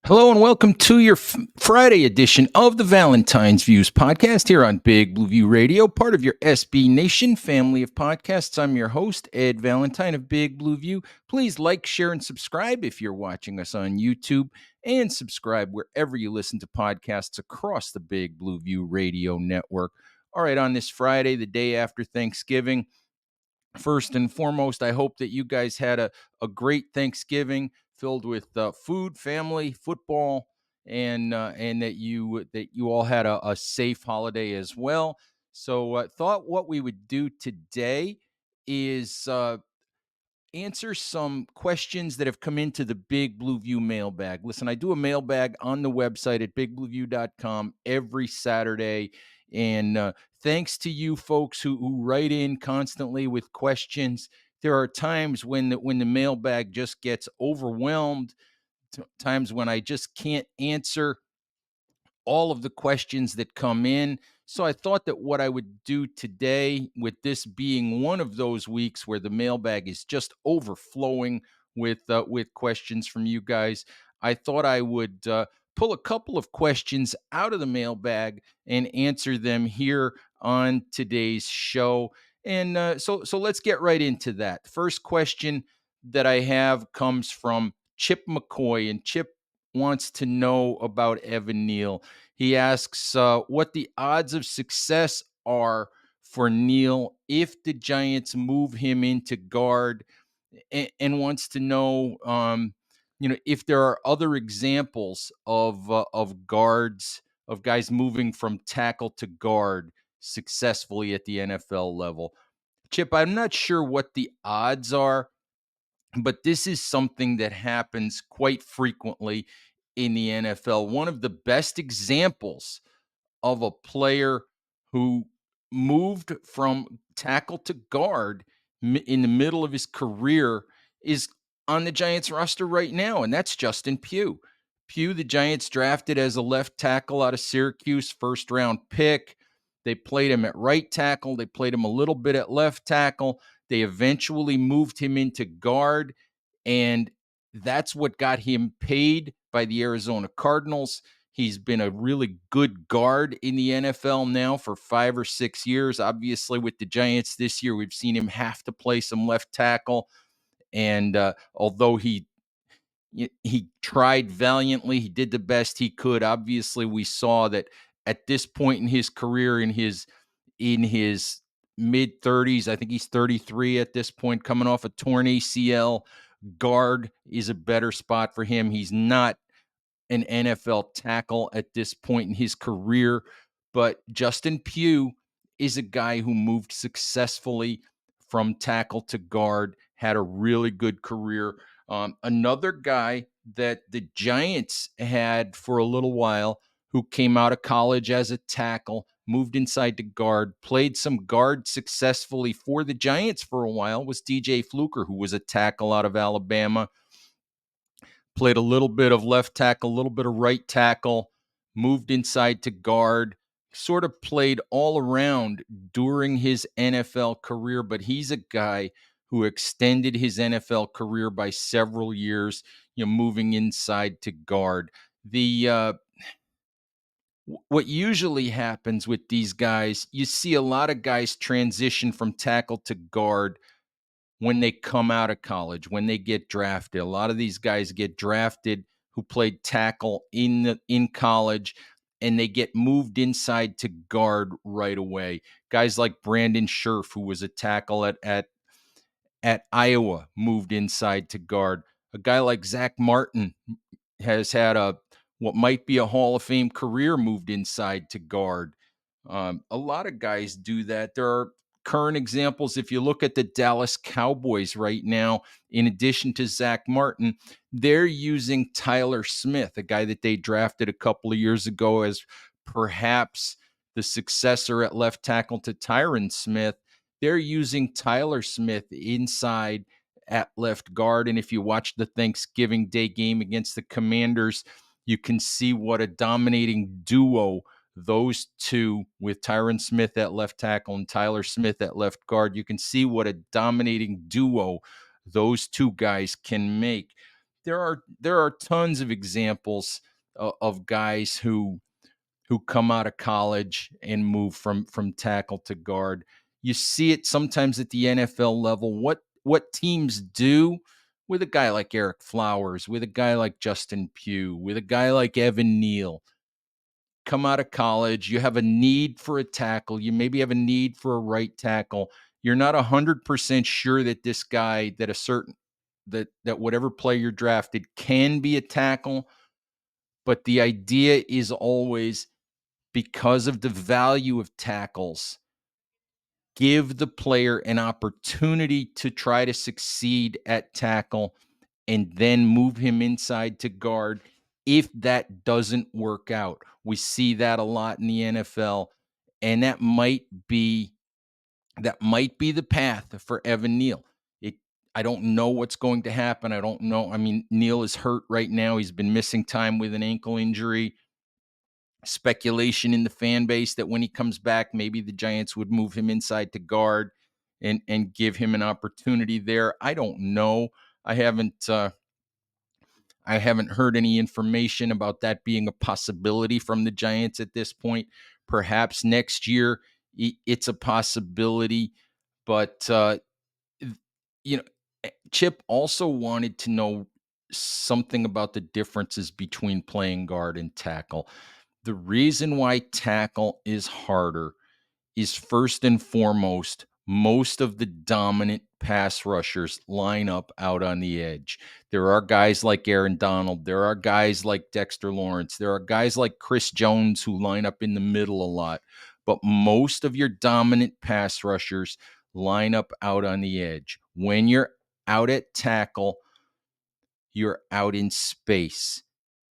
Hello and welcome to your Friday edition of the Valentine's Views podcast here on Big Blue View Radio, part of your SB Nation family of podcasts. I'm your host, Ed Valentine of Big Blue View. Please like, share, and subscribe if you're watching us on YouTube, and subscribe wherever you listen to podcasts across the Big Blue View Radio network. All right, on this Friday, the day after Thanksgiving, first and foremost, I hope that you guys had a great Thanksgiving filled with food, family, football, and that you all had a safe holiday as well. So, thought what we would do today is answer some questions that have come into the Big Blue View mailbag. Listen, I do a mailbag on the website at bigblueview.com every Saturday. And thanks to you folks who write in constantly with questions. There are times when the mailbag just gets overwhelmed, times when I just can't answer all of the questions that come in. So I thought that what I would do today, with this being one of those weeks where the mailbag is just overflowing with questions from you guys, I thought I would pull a couple of questions out of the mailbag and answer them here on today's show. And so let's get right into that. The first question that I have comes from Chip McCoy, and Chip wants to know about Evan Neal. He asks what the odds of success are for Neal if the Giants move him into guard, and wants to know, if there are other examples of guards, of guys moving from tackle to guard successfully at the NFL level. Chip, I'm not sure what the odds are, but this is something that happens quite frequently in the NFL. One of the best examples of a player who moved from tackle to guard in the middle of his career is on the Giants roster right now, and that's Justin Pugh. Pugh, the Giants drafted as a left tackle out of Syracuse, first round pick. They played him at right tackle. They played him a little bit at left tackle. They eventually moved him into guard, and that's what got him paid by the Arizona Cardinals. He's been a really good guard in the NFL now for 5 or 6 years. Obviously, with the Giants this year, we've seen him have to play some left tackle. And although he tried valiantly, he did the best he could. Obviously, we saw that at this point in his career, in his mid 30s, I think he's 33 at this point, coming off a torn ACL. Guard is a better spot for him. He's not an NFL tackle at this point in his career, but Justin Pugh is a guy who moved successfully from tackle to guard, had a really good career. Another guy that the Giants had for a little while, who came out of college as a tackle, moved inside to guard, played some guard successfully for the Giants for a while, was DJ Fluker, who was a tackle out of Alabama. Played a little bit of left tackle, a little bit of right tackle, moved inside to guard, sort of played all around during his NFL career, but he's a guy who extended his NFL career by several years, moving inside to guard. What usually happens with these guys, you see a lot of guys transition from tackle to guard when they come out of college, when they get drafted. A lot of these guys get drafted who played tackle in college, and they get moved inside to guard right away. Guys like Brandon Scherf, who was a tackle at Iowa, moved inside to guard. A guy like Zach Martin has had what might be a Hall of Fame career, moved inside to guard. A lot of guys do that. There are current examples. If you look at the Dallas Cowboys right now, in addition to Zach Martin, they're using Tyler Smith, a guy that they drafted a couple of years ago as perhaps the successor at left tackle to Tyron Smith. They're using Tyler Smith inside at left guard. And if you watch the Thanksgiving Day game against the Commanders, you can see what a dominating duo those two, with Tyron Smith at left tackle and Tyler Smith at left guard. You can see what a dominating duo those two guys can make. there are tons of examples of guys who come out of college and move from tackle to guard. You see it sometimes at the NFL level. What teams do with a guy like Eric Flowers, with a guy like Justin Pugh, with a guy like Evan Neal, come out of college, you have a need for a tackle, you maybe have a need for a right tackle. You're not 100% sure that this guy, that a certain that whatever player you're drafted can be a tackle, but the idea is always, because of the value of tackles, give the player an opportunity to try to succeed at tackle and then move him inside to guard if that doesn't work out. We see that a lot in the NFL, and that might be the path for Evan Neal. It I don't know what's going to happen. I don't know. I mean, Neal is hurt right now. He's been missing time with an ankle injury. Speculation in the fan base that when he comes back, maybe the Giants would move him inside to guard and give him an opportunity there. I don't know. I haven't I haven't heard any information about that being a possibility from the Giants at this point. Perhaps next year it's a possibility, but you know, Chip also wanted to know something about the differences between playing guard and tackle. The reason why tackle is harder is, first and foremost, most of the dominant pass rushers line up out on the edge. There are guys like Aaron Donald. There are guys like Dexter Lawrence. There are guys like Chris Jones who line up in the middle a lot. But most of your dominant pass rushers line up out on the edge. When you're out at tackle, you're out in space.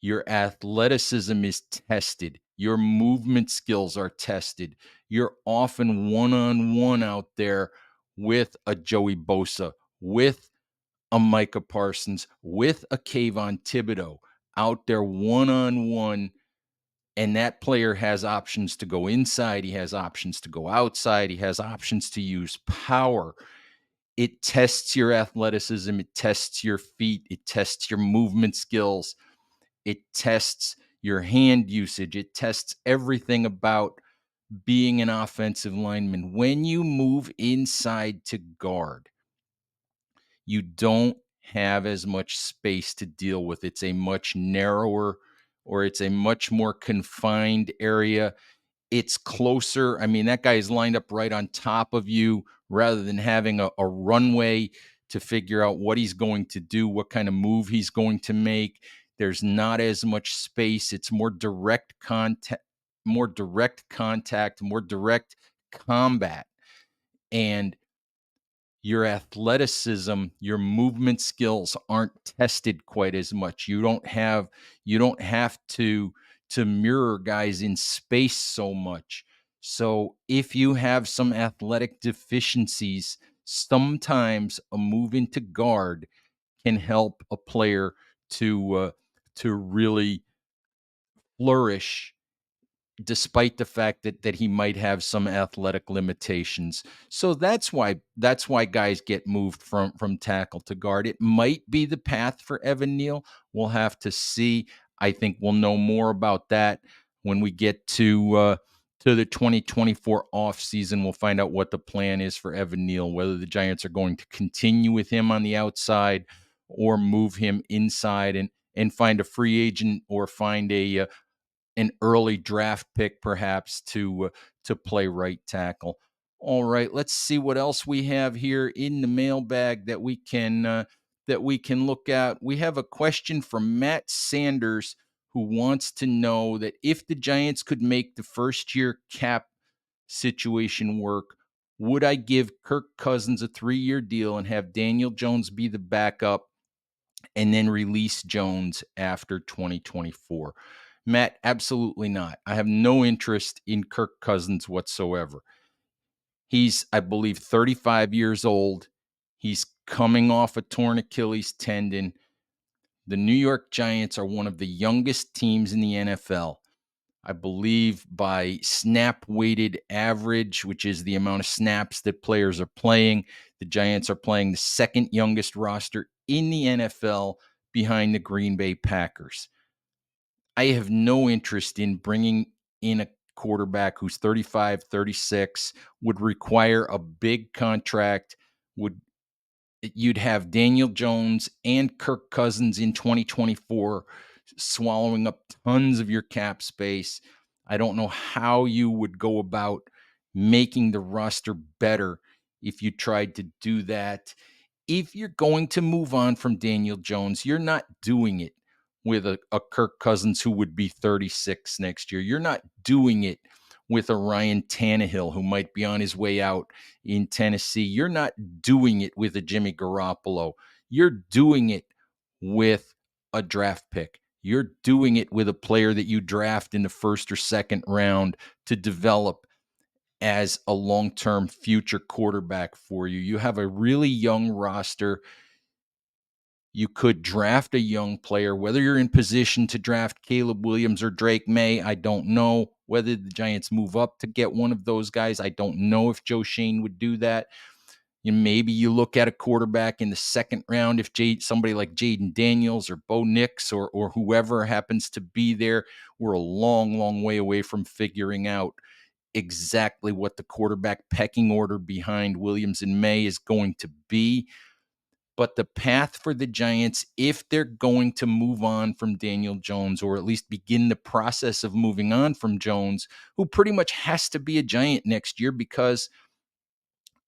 Your athleticism is tested. Your movement skills are tested. You're often one-on-one out there with a Joey Bosa, with a Micah Parsons, with a Kayvon Thibodeau, out there one-on-one, and that player has options to go inside. He has options to go outside. He has options to use power. It tests your athleticism. It tests your feet. It tests your movement skills. It tests your hand usage. It tests everything about being an offensive lineman. When you move inside to guard, you don't have as much space to deal with. It's a much narrower, or it's a much more confined area. It's closer. I mean, that guy is lined up right on top of you rather than having a runway to figure out what he's going to do, what kind of move he's going to make. There's not as much space. It's more direct combat. And your athleticism, your movement skills aren't tested quite as much. You don't have to mirror guys in space so much. So if you have some athletic deficiencies, sometimes a move into guard can help a player to really flourish, despite the fact that he might have some athletic limitations. So that's why guys get moved from tackle to guard. It might be the path for Evan Neal. We'll have to see. I think we'll know more about that when we get to the 2024 offseason. We'll find out what the plan is for Evan Neal, whether the Giants are going to continue with him on the outside or move him inside and find a free agent, or find an early draft pick perhaps to play right tackle. All right, let's see what else we have here in the mailbag that we can look at. We have a question from Matt Sanders, who wants to know that if the Giants could make the first year cap situation work, would I give Kirk Cousins a 3-year deal and have Daniel Jones be the backup and then release Jones after 2024? Matt, absolutely not. I have no interest in Kirk Cousins whatsoever. He's, I believe, 35 years old. He's coming off a torn Achilles tendon. The New York Giants are one of the youngest teams in the NFL. I believe by snap weighted average, which is the amount of snaps that players are playing, the Giants are playing the second youngest roster in the NFL behind the Green Bay Packers. I have no interest in bringing in a quarterback who's 35, 36, would require a big contract, would you'd have Daniel Jones and Kirk Cousins in 2024 swallowing up tons of your cap space. I don't know how you would go about making the roster better if you tried to do that. If you're going to move on from Daniel Jones, you're not doing it with a Kirk Cousins who would be 36 next year. You're not doing it with a Ryan Tannehill who might be on his way out in Tennessee. You're not doing it with a Jimmy Garoppolo. You're doing it with a draft pick. You're doing it with a player that you draft in the first or second round to develop as a long-term future quarterback for you. You have a really young roster. You could draft a young player, whether you're in position to draft Caleb Williams or Drake May. I don't know whether the Giants move up to get one of those guys. I don't know if Joe Shane would do that. Maybe you look at a quarterback in the second round if somebody like Jaden Daniels or Bo Nix or whoever happens to be there. We're a long, long way away from figuring out exactly what the quarterback pecking order behind Williams and May is going to be. But the path for the Giants, if they're going to move on from Daniel Jones, or at least begin the process of moving on from Jones, who pretty much has to be a Giant next year because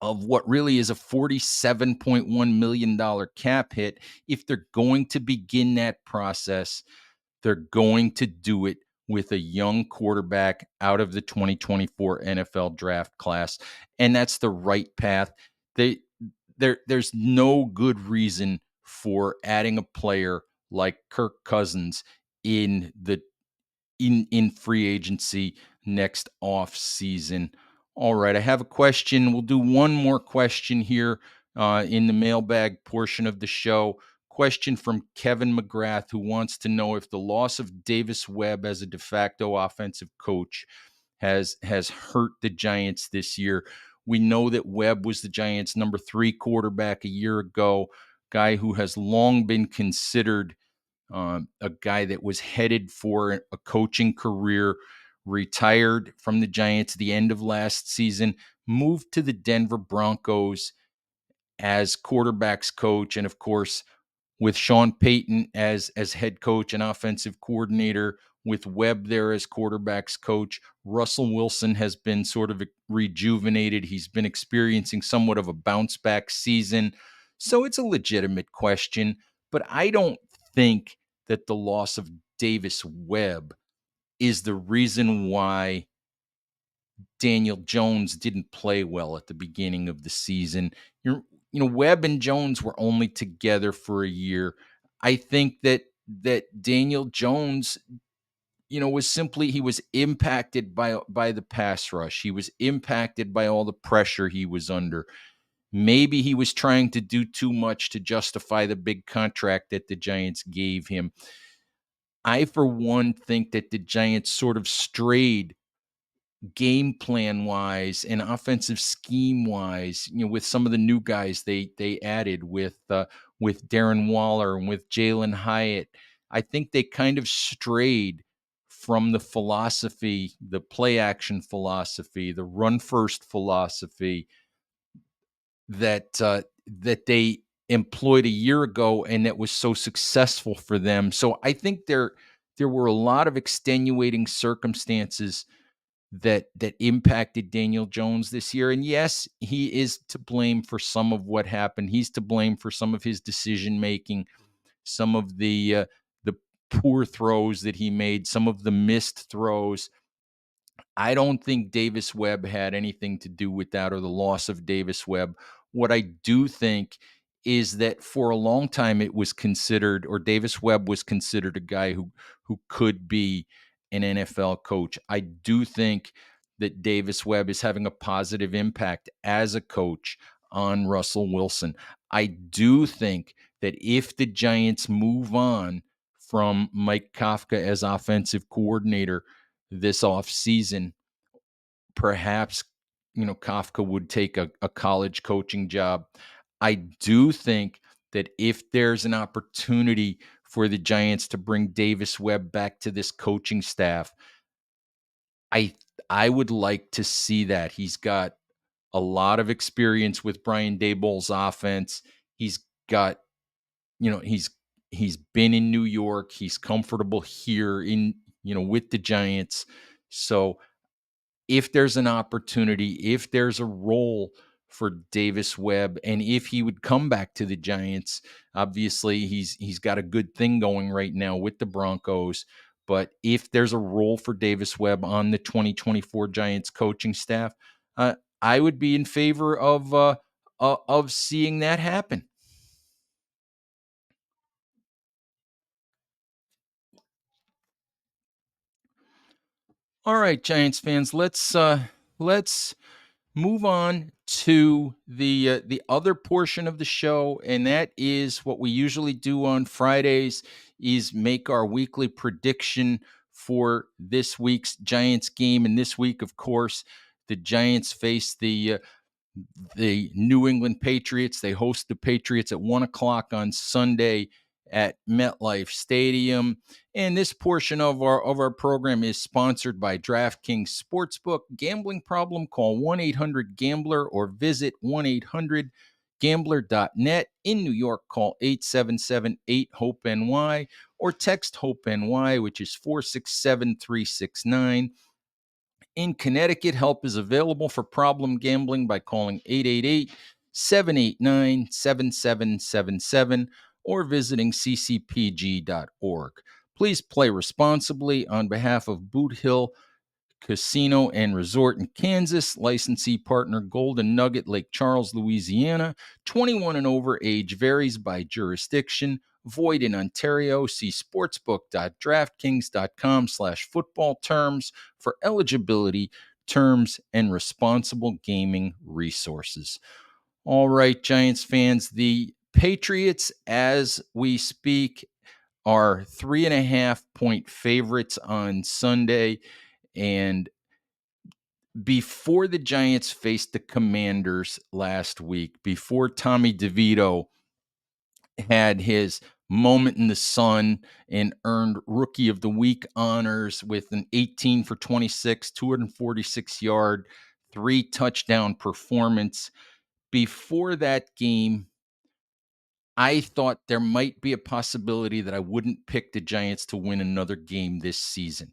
of what really is a $47.1 million cap hit, if they're going to begin that process, they're going to do it with a young quarterback out of the 2024 NFL draft class. And that's the right path. There's no good reason for adding a player like Kirk Cousins in the in free agency next off season. All right, I have a question. We'll do one more question here in the mailbag portion of the show. Question from Kevin McGrath, who wants to know if the loss of Davis Webb as a de facto offensive coach has hurt the Giants this year. We know that Webb was the Giants' number 3 quarterback a year ago, guy who has long been considered a guy that was headed for a coaching career, retired from the Giants at the end of last season, moved to the Denver Broncos as quarterbacks coach, and of course, with Sean Payton as head coach and offensive coordinator, with Webb there as quarterbacks coach, Russell Wilson has been sort of rejuvenated. He's been experiencing somewhat of a bounce back season. So it's a legitimate question, but I don't think that the loss of Davis Webb is the reason why Daniel Jones didn't play well at the beginning of the season. Webb and Jones were only together for a year. I think that Daniel Jones, was simply he was impacted by the pass rush. He was impacted by all the pressure he was under. Maybe he was trying to do too much to justify the big contract that the Giants gave him. I, for one, think that the Giants sort of strayed game plan wise and offensive scheme wise, with some of the new guys they added with Darren Waller and with Jalen Hyatt. I think they kind of strayed from the philosophy, the play action philosophy, the run first philosophy that they employed a year ago and that was so successful for them. So I think there were a lot of extenuating circumstances that impacted Daniel Jones this year. And yes, he is to blame for some of what happened. He's to blame for some of his decision making, some of the poor throws that he made, some of the missed throws. I don't think Davis Webb had anything to do with that or the loss of Davis Webb. What I do think is that for a long time it was considered, or Davis Webb was considered, a guy who could be an NFL coach. I do think that Davis Webb is having a positive impact as a coach on Russell Wilson. I do think that if the Giants move on from Mike Kafka as offensive coordinator this offseason, perhaps, Kafka would take a college coaching job. I do think that if there's an opportunity for the Giants to bring Davis Webb back to this coaching staff, I I would like to see that. He's got a lot of experience with Brian Daboll's offense. He's got, he's been in New York. He's comfortable here with the Giants. So if there's an opportunity, if there's a role for Davis Webb, and if he would come back to the Giants, obviously he's got a good thing going right now with the Broncos. But if there's a role for Davis Webb on the 2024 Giants coaching staff, I would be in favor of seeing that happen. All right, Giants fans, let's move on to the other portion of the show, and that is what we usually do on Fridays, is make our weekly prediction for this week's Giants game. And this week, of course, the Giants face the New England Patriots. They host the Patriots at 1 o'clock on Sunday at MetLife Stadium. And this portion of our program is sponsored by DraftKings Sportsbook. Gambling problem? Call 1-800-GAMBLER or visit 1-800-GAMBLER.net. In New York, call 877-8-HOPE-NY or text HOPE-NY, which is 467-369. In Connecticut, help is available for problem gambling by calling 888-789-7777 or visiting ccpg.org. Please play responsibly. On behalf of Boot Hill Casino and Resort in Kansas, licensee partner Golden Nugget, Lake Charles, Louisiana. 21 and over, age varies by jurisdiction. Void in Ontario. See sportsbook.draftkings.com/football terms for eligibility, terms, and responsible gaming resources. All right, Giants fans, the Patriots, as we speak, are 3.5-point favorites on Sunday. And before the Giants faced the Commanders last week, before Tommy DeVito had his moment in the sun and earned Rookie of the Week honors with an 18 for 26, 246-yard, 3-touchdown performance, before that game, I thought there might be a possibility that I wouldn't pick the Giants to win another game this season.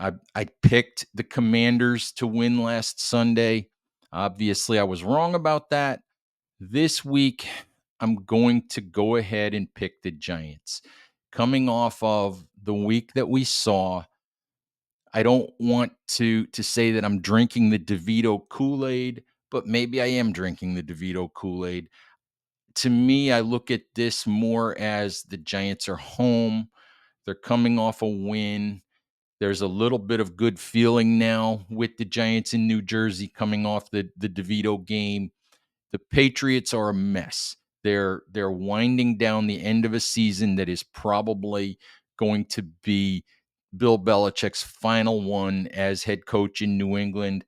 I picked the Commanders to win last Sunday. Obviously, I was wrong about that. This week, I'm going to go ahead and pick the Giants. Coming off of the week that we saw, I don't want to say that I'm drinking the DeVito Kool-Aid, but maybe I am drinking the DeVito Kool-Aid. To me, I look at this more as the Giants are home. They're coming off a win. There's a little bit of good feeling now with the Giants in New Jersey coming off the DeVito game. The Patriots are a mess. They're winding down the end of a season that is probably going to be Bill Belichick's final one as head coach in New England.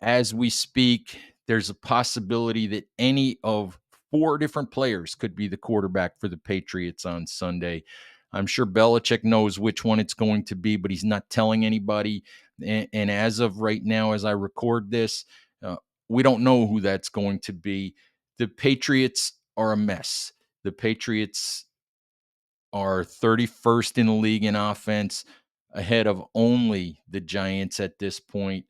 As we speak, there's a possibility that any of 4 different players could be the quarterback for the Patriots on Sunday. I'm sure Belichick knows which one it's going to be, but he's not telling anybody. And as of right now, as I record this, we don't know who that's going to be. The Patriots are a mess. The Patriots are 31st in the league in offense, ahead of only the Giants at this point.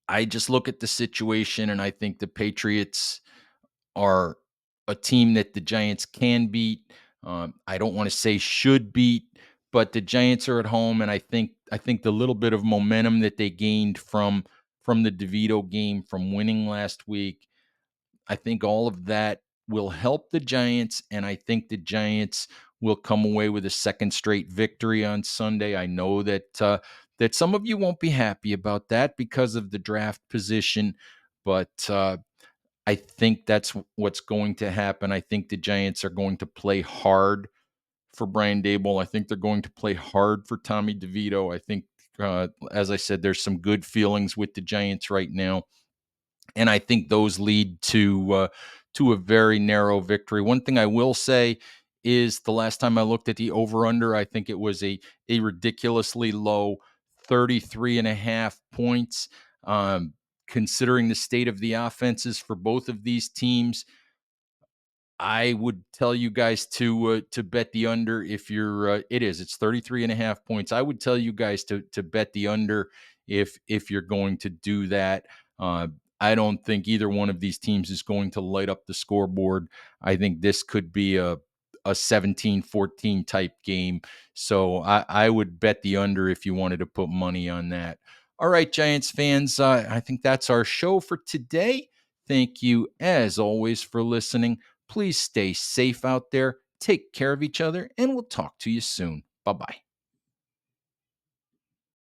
I just look at the situation and I think the Patriots are a team that the Giants can beat. I don't want to say should beat, but the Giants are at home, and I think the little bit of momentum that they gained from the DeVito game, from winning last week, I think all of that will help the Giants, and I think the Giants will come away with a second straight victory on Sunday. I know that some of you won't be happy about that because of the draft position, but I think that's what's going to happen. I think the Giants are going to play hard for Brian Daboll. I think they're going to play hard for Tommy DeVito. I think, as I said, there's some good feelings with the Giants right now. And I think those lead to a very narrow victory. One thing I will say is the last time I looked at the over-under, I think it was a ridiculously low 33 and a half points. Considering the state of the offenses for both of these teams, I would tell you guys to bet the under if you're it's 33 and a half points. I would tell you guys to bet the under if you're going to do that. Uh, I don't think either one of these teams is going to light up the scoreboard. I think this could be a 17-14 type game. So I would bet the under if you wanted to put money on that. All right, Giants fans, I think that's our show for today. Thank you, as always, for listening. Please stay safe out there, take care of each other, and we'll talk to you soon. Bye-bye.